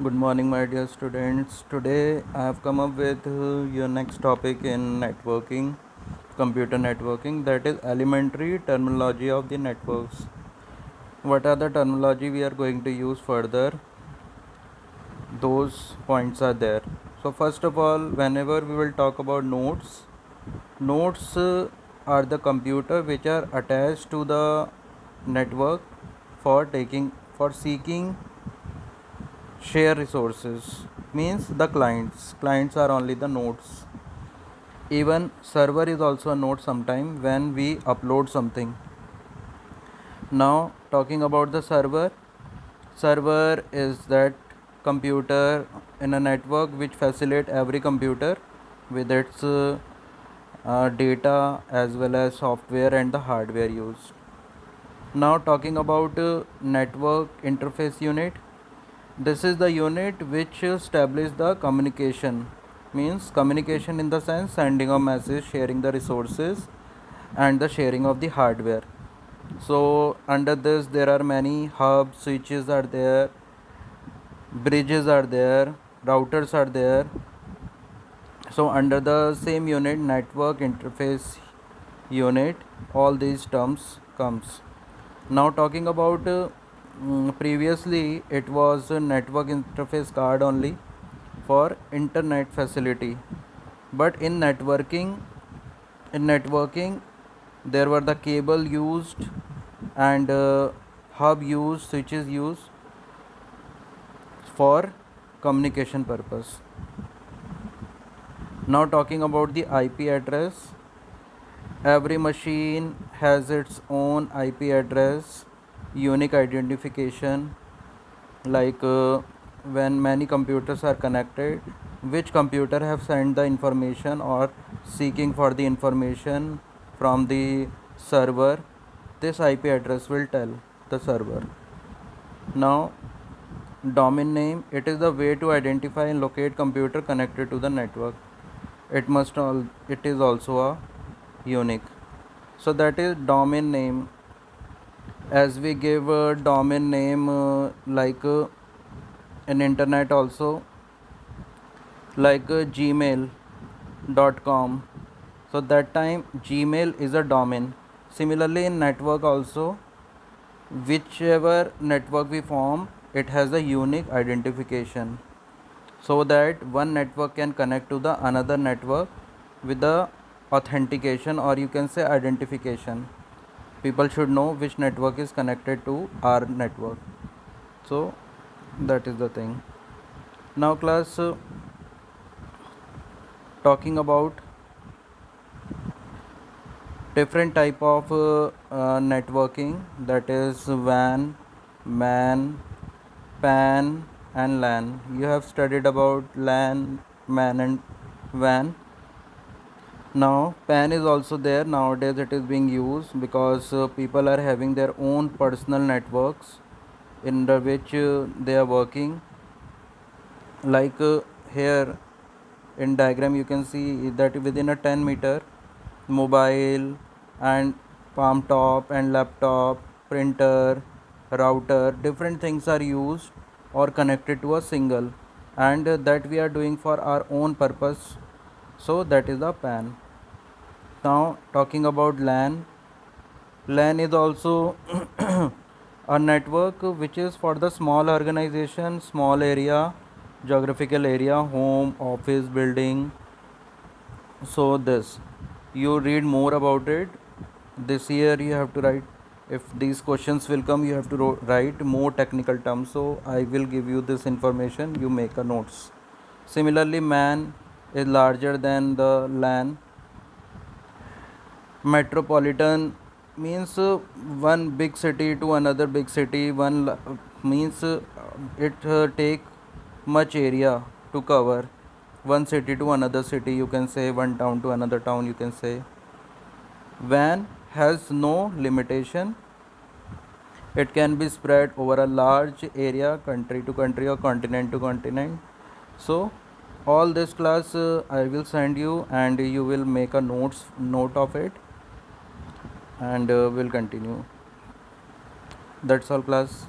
Good morning, my dear students. Today I have come up with your next topic in networking, computer networking, that is elementary terminology of the networks. What are the terminology we are going to use further? Those points are there. So, first of all, whenever we will talk about nodes are the computer which are attached to the network for seeking share resources, means the clients are only the nodes. Even server is also a node sometime when we upload something. Now talking about the server is that computer in a network which facilitate every computer with its data as well as software and the hardware used. Now talking about network interface unit. This is the unit which establishes the communication, means communication in the sense sending a message, sharing the resources, and the sharing of the hardware. So under this there are many hubs, switches are there, bridges are there, routers are there. So under the same unit, network interface unit, all these terms comes. Now talking about previously it was a network interface card only for internet facility, but in networking there were the cable used and hub used, switches used for communication purpose. Now talking about the IP address. Every machine has its own IP address, unique identification, like when many computers are connected, which computer have sent the information or seeking for the information from the server, this IP address will tell the server. Now domain name, it is the way to identify and locate computer connected to the network. It is also a unique. So that is domain name. As we give a domain name like in internet also, like gmail.com, so that time gmail is a domain. Similarly in network also, whichever network we form, it has a unique identification, so that one network can connect to the another network with the authentication, or you can say identification. People should know which network is connected to our network. So that is the thing. Now class, talking about different type of networking, that is WAN, MAN, PAN and LAN. You have studied about LAN, MAN and WAN. Now PAN is also there. Nowadays it is being used because people are having their own personal networks in the which they are working. Like here in diagram you can see that within a 10-meter, mobile and palm top and laptop, printer, router, different things are used or connected to a single, and that we are doing for our own purpose. So that is the PAN. Now talking about LAN. LAN is also a network which is for the small organization, small area, geographical area, home, office, building. So this, you read more about it. This year you have to write, if these questions will come, you have to write more technical terms. So I will give you this information, you make a notes. Similarly, MAN is larger than the LAN. Metropolitan means one big city to another big city. Means it take much area to cover. One city to another city, you can say, one town to another town, you can say. WAN has no limitation. It can be spread over a large area, country to country or continent to continent. So all this class I will send you, and you will make a note of it, and we'll continue. That's all class.